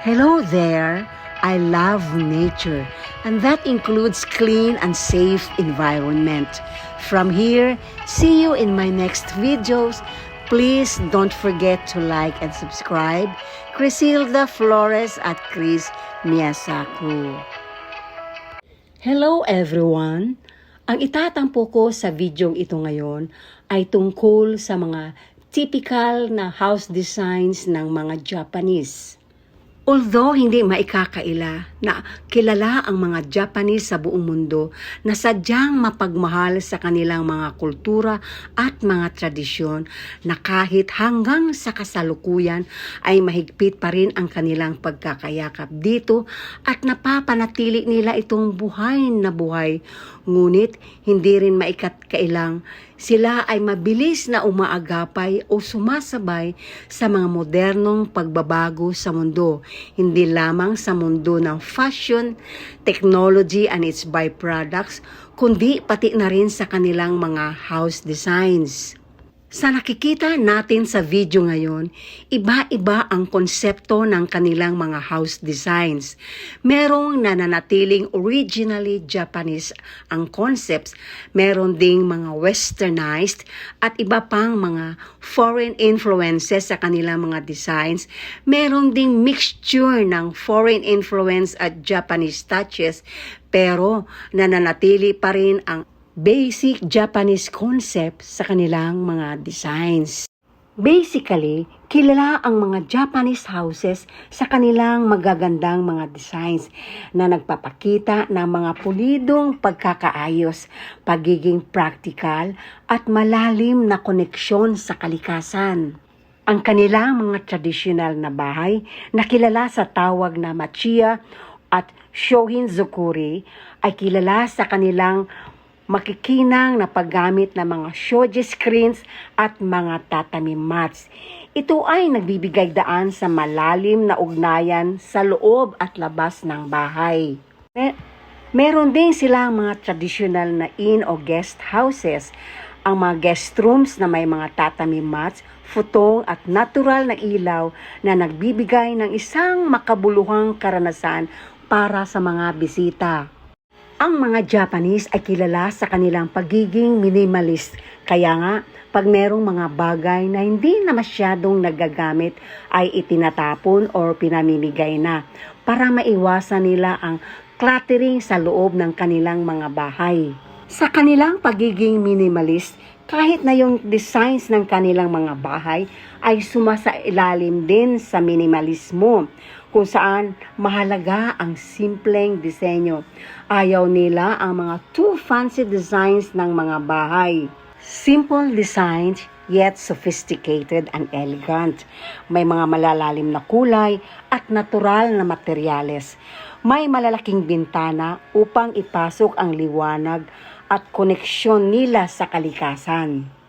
Hello there! I love nature, and that includes clean and safe environment. From here, see you in my next videos. Please don't forget to like and subscribe. Crisilda Flores at Chris Miyasaku. Hello everyone! Ang itatampo ko sa videong ito ngayon ay tungkol sa mga typical na house designs ng mga Japanese. Although hindi maikakaila na kilala ang mga Japanese sa buong mundo na sadyang mapagmahal sa kanilang mga kultura at mga tradisyon na kahit hanggang sa kasalukuyan ay mahigpit pa rin ang kanilang pagkakayakap dito at napapanatili nila itong buhay na buhay. Ngunit hindi rin maikakailang sila ay mabilis na umaagapay o sumasabay sa mga modernong pagbabago sa mundo, hindi lamang sa mundo ng fashion, technology and its byproducts, kundi pati na rin sa kanilang mga house designs. Sa nakikita natin sa video ngayon, iba-iba ang konsepto ng kanilang mga house designs. Merong nananatiling originally Japanese ang concepts, meron ding mga westernized at iba pang mga foreign influences sa kanilang mga designs. Meron ding mixture ng foreign influence at Japanese touches, pero nananatili pa rin ang basic Japanese concept sa kanilang mga designs. Basically, kilala ang mga Japanese houses sa kanilang magagandang mga designs na nagpapakita ng mga pulidong pagkakaayos, pagiging practical at malalim na koneksyon sa kalikasan. Ang kanilang mga traditional na bahay na kilala sa tawag na machiya at shohin-zukuri ay kilala sa kanilang makikinang na paggamit ng mga shoji screens at mga tatami mats. Ito ay nagbibigay daan sa malalim na ugnayan sa loob at labas ng bahay. Meron din silang mga traditional na inn o guest houses. Ang mga guest rooms na may mga tatami mats, futong at natural na ilaw na nagbibigay ng isang makabuluhang karanasan para sa mga bisita. Ang mga Japanese ay kilala sa kanilang pagiging minimalist. Kaya nga, pag merong mga bagay na hindi na masyadong nagagamit ay itinatapon o pinamimigay na para maiwasan nila ang cluttering sa loob ng kanilang mga bahay. Sa kanilang pagiging minimalist, kahit na yung designs ng kanilang mga bahay ay sumasailalim din sa minimalismo, kung saan mahalaga ang simpleng disenyo. Ayaw nila ang mga too fancy designs ng mga bahay. Simple designs yet sophisticated and elegant. May mga malalalim na kulay at natural na materyales. May malalaking bintana upang ipasok ang liwanag at koneksyon nila sa kalikasan.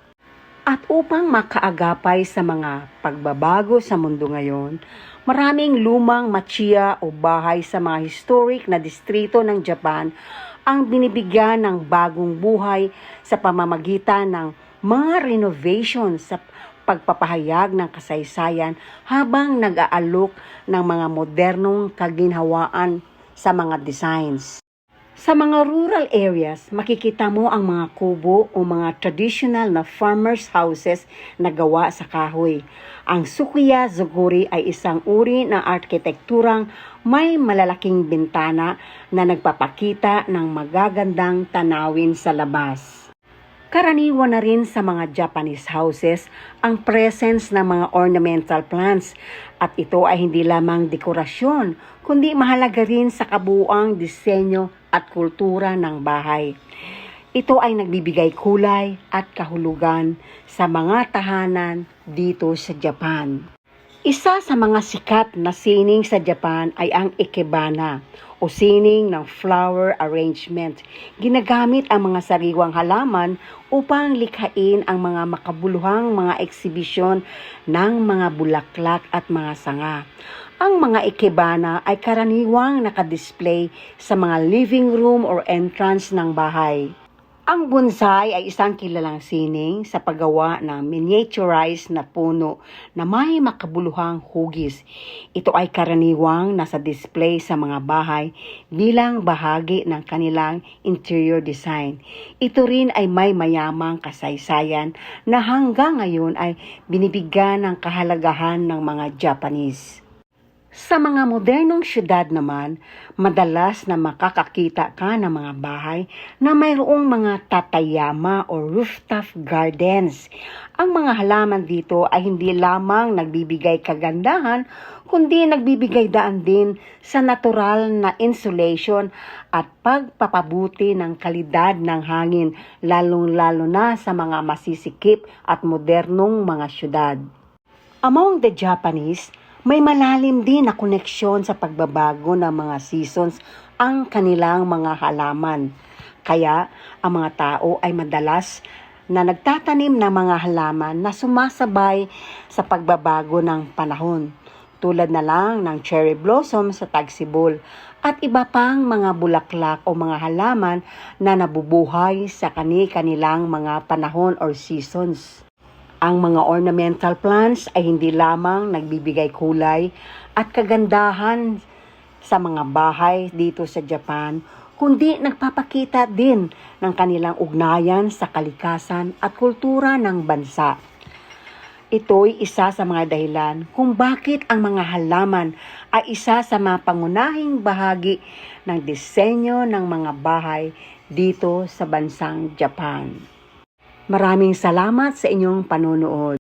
At upang makaagapay sa mga pagbabago sa mundo ngayon, maraming lumang machiya o bahay sa mga historic na distrito ng Japan ang binibigyan ng bagong buhay sa pamamagitan ng mga renovation sa pagpapahayag ng kasaysayan habang nag-aalok ng mga modernong kaginhawaan sa mga designs. Sa mga rural areas, makikita mo ang mga kubo o mga traditional na farmers' houses na gawa sa kahoy. Ang Sukiya-zukuri ay isang uri ng arkitekturang may malalaking bintana na nagpapakita ng magagandang tanawin sa labas. Karaniwan na rin sa mga Japanese houses ang presence ng mga ornamental plants at ito ay hindi lamang dekorasyon kundi mahalaga rin sa kabuuang disenyo at kultura ng bahay. Ito ay nagbibigay kulay at kahulugan sa mga tahanan dito sa Japan. Isa sa mga sikat na sining sa Japan ay ang ikebana o sining ng flower arrangement. Ginagamit ang mga sariwang halaman upang likhain ang mga makabuluhang mga eksibisyon ng mga bulaklak at mga sanga. Ang mga ikebana ay karaniwang nakadisplay sa mga living room or entrance ng bahay. Ang bonsai ay isang kilalang sining sa paggawa ng miniaturized na puno na may makabuluhang hugis. Ito ay karaniwang nasa display sa mga bahay bilang bahagi ng kanilang interior design. Ito rin ay may mayamang kasaysayan na hanggang ngayon ay binibigyan ng kahalagahan ng mga Japanese. Sa mga modernong syudad naman, madalas na makakakita ka ng mga bahay na mayroong mga tatayama o rooftop gardens. Ang mga halaman dito ay hindi lamang nagbibigay kagandahan, kundi nagbibigay daan din sa natural na insulation at pagpapabuti ng kalidad ng hangin, lalong-lalo na sa mga masisikip at modernong mga syudad. Among the Japanese, may malalim din na koneksyon sa pagbabago ng mga seasons ang kanilang mga halaman. Kaya ang mga tao ay madalas na nagtatanim ng mga halaman na sumasabay sa pagbabago ng panahon. Tulad na lang ng cherry blossom sa Tagsibol at iba pang mga bulaklak o mga halaman na nabubuhay sa kani-kanilang mga panahon or seasons. Ang mga ornamental plants ay hindi lamang nagbibigay kulay at kagandahan sa mga bahay dito sa Japan, kundi nagpapakita din ng kanilang ugnayan sa kalikasan at kultura ng bansa. Ito'y isa sa mga dahilan kung bakit ang mga halaman ay isa sa mga pangunahing bahagi ng disenyo ng mga bahay dito sa bansang Japan. Maraming salamat sa inyong panonood.